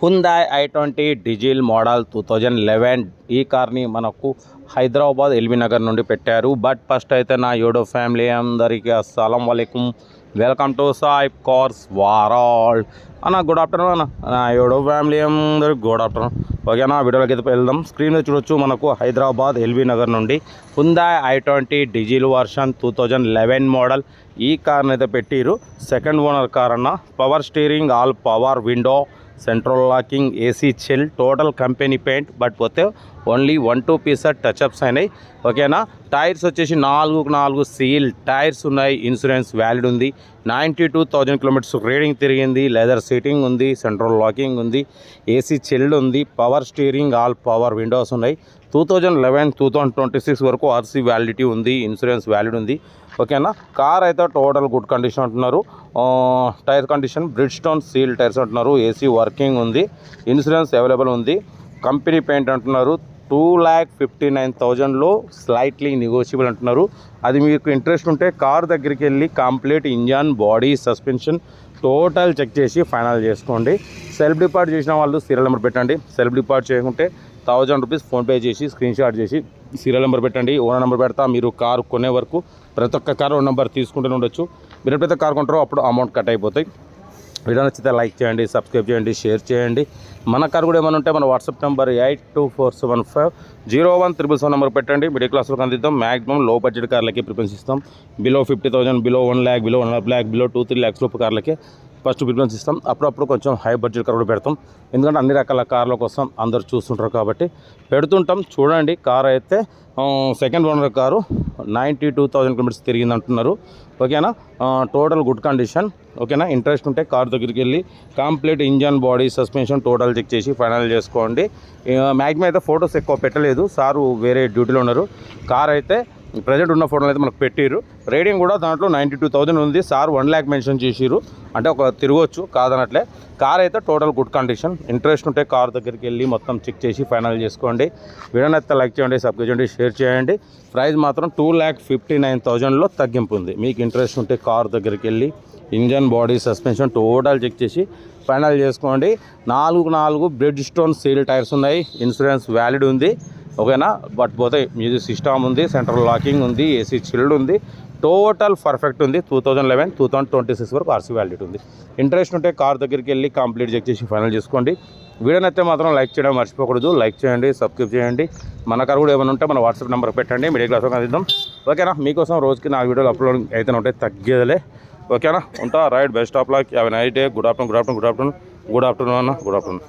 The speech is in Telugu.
హ్యుందాయ్ i20 డీజిల్ మోడల్ 2011 ఈ కార్ని మనకు హైదరాబాద్ ఎల్బీ నగర్ నుండి పెట్టారు. బట్ ఫస్ట్ అయితే నా యూట్యూబ్ ఫ్యామిలీ అందరికీ అస్సలం వాలేకుమ్, వెల్కమ్ టు సాయిబ్ కార్స్ వరల్డ్ అన్న. గుడ్ ఆఫ్టర్నూన్ అన్న. నా యూట్యూబ్ ఫ్యామిలీ అందరికి గుడ్ ఆఫ్టర్నూన్. ఓకేనా, వీడియోలోకి అయితే వెళ్దాం. స్క్రీన్ మీద చూడొచ్చు, మనకు హైదరాబాద్ ఎల్బీ నగర్ నుండి Hyundai i20 diesel version 2011 model ఈ కార్ని అయితే పెట్టిరు. సెకండ్ ఓనర్ కార్ అన్న. Power steering, all power window, central locking, AC chill, total company paint. But పోతే ఓన్లీ 1-2 పీస్ టచ్అప్స్ అయినాయి. ఓకేనా, టైర్స్ వచ్చేసి 4 సీల్ టైర్స్ ఉన్నాయి. ఇన్సూరెన్స్ వ్యాలిడ్ ఉంది. 92,000 కిలోమీటర్స్ రీడింగ్ తిరిగింది. లెదర్ సీటింగ్ ఉంది, సెంట్రల్ లాకింగ్ ఉంది, ఏసీ చిల్డ్ ఉంది, power steering, all power Windows ఉన్నాయి. 2011-2026 వరకు ఆర్సీ వ్యాలిడిటీ ఉంది, ఇన్సూరెన్స్ వ్యాలిడ్ ఉంది. ఓకేనా, కార్ అయితే టోటల్ గుడ్ కండిషన్ అంటున్నారు. Tyre condition Bridgestone seal tyres అంటున్నారు. ఏసీ వర్కింగ్ ఉంది, ఇన్సూరెన్స్ అవైలబుల్ ఉంది. కంపెనీ పెయింట్ అంటున్నారు. 2,59,000లో స్లైట్లీ నెగోషియబుల్ అంటున్నారు. అది మీకు ఇంట్రెస్ట్ ఉంటే కార్ దగ్గరికి వెళ్ళి complete engine, body, suspension total check చేసి ఫైనల్ చేసుకోండి. సెల్ఫ్ డిపార్ట్ చేసిన వాళ్ళు సీరియల్ నెంబర్ పెట్టండి. సెల్ఫ్ డిపార్ట్ చేయకుంటే 1000 రూపీస్ ఫోన్పే చేసి స్క్రీన్ షాట్ చేసి సీరియల్ నెంబర్ పెట్టండి. ఓనర్ నెంబర్ పెడతా. మీరు కారు కొనే వరకు ప్రతి ఒక్క కారు ఓనర్ నెంబర్ తీసుకుంటూనే ఉండొచ్చు. మీరు ఎప్పుడైతే కారు కొంటారో అప్పుడు అమౌంట్ కట్ అయిపోతాయి. వీడియో నచ్చితే లైక్ చేయండి, సబ్స్క్రైబ్ చేయండి, షేర్ చేయండి. మన కారు కూడా ఏమైనా ఉంటే మన వాట్సాప్ నెంబర్ 8247501377 నెంబర్ పెట్టండి. మిడిల్ క్లాస్లో అందిద్దాం. మ్యాక్సిమం లో బడ్జెట్ కార్లకి ప్రిఫరెన్స్ ఇస్తాం. Below 50,000, below 1 lakh, below 1.5 lakh, below 2-3 lakhs లోపు కార్లకి ఫస్ట్ ప్రిఫరెన్స్ ఇస్తాం. అప్పుడప్పుడు కొంచెం హై బడ్జెట్ కార్ కూడా పెడతాం. ఎందుకంటే అన్ని రకాల కార్ల కోసం అందరు చూస్తుంటారు కాబట్టి పెడుతుంటాం. చూడండి, కార్ అయితే సెకండ్ ఓనర్ కారు 92,000 కిలోమీటర్స్ తిరిగింది అంటున్నారు. ఓకేనా, టోటల్ గుడ్ కండిషన్. ఓకేనా, ఇంట్రెస్ట్ ఉంటే కార్ దగ్గరికి వెళ్ళి complete engine, body, suspension total check చేసి ఫైనల్ చేసుకోండి. మ్యాక్సిమం అయితే ఫొటోస్ ఎక్కువ పెట్టలేదు, సారు వేరే డ్యూటీలో ఉన్నారు. కార్ అయితే ప్రజెంట్ ఉన్న ఫోటోలు అయితే మనకు పెట్టిరు. రేటింగ్ కూడా దాంట్లో 92,000 ఉంది. సార్ 1 lakh మెన్షన్ చేసిరు, అంటే ఒక తిరగవచ్చు కాదనట్లే. కార్ అయితే టోటల్ గుడ్ కండిషన్. ఇంట్రెస్ట్ ఉంటే కార్ దగ్గరికి వెళ్ళి మొత్తం చెక్ చేసి ఫైనల్ చేసుకోండి. వీడియోని అయితే లైక్ చేయండి, సబ్స్క్రైబ్ చేయండి, షేర్ చేయండి. ప్రైస్ మాత్రం 2,59,000లో తగ్గింపు ఉంది. మీకు ఇంట్రెస్ట్ ఉంటే కార్ దగ్గరికి వెళ్ళి engine, body, suspension total check చేసి ఫైనల్ చేసుకోండి. 4 బ్రిడ్జ్ స్టోన్ సీల్ టైర్స్ ఉన్నాయి. ఇన్సూరెన్స్ వ్యాలిడ్ ఉంది. ఓకేనా, బట్ పోతే మ్యూజిక్ సిస్టమ్ ఉంది, సెంట్రల్ లాకింగ్ ఉంది, ఏసీ చిల్డ్ ఉంది, టోటల్ పర్ఫెక్ట్ ఉంది. 2011-2026 వరకు ఆర్సీ వ్యాలిడిటీ ఉంది. ఇంట్రెస్ట్ ఉంటే కార్ దగ్గరికి వెళ్ళి కంప్లీట్ చెక్ చేసి ఫైనల్ చేసుకోండి. వీడియోని అయితే మాత్రం లైక్ చేయడం మర్చిపోకూడదు. లైక్ చేయండి, సబ్స్క్రైబ్ చేయండి. మన కార్ కూడా ఏమైనా ఉంటే మన వాట్సాప్ నెంబర్ పెట్టండి. మిడిల్ క్లాస్లో అందిద్దాం. ఓకేనా, మీకోసం రోజుకి 4 వీడియోలు అప్లోడ్ అయితే ఉంటాయి, తగ్గేదిలే. ఓకేనా, ఉంటా. Right, best of luck, have a nice day. Good afternoon అన్న. Good afternoon.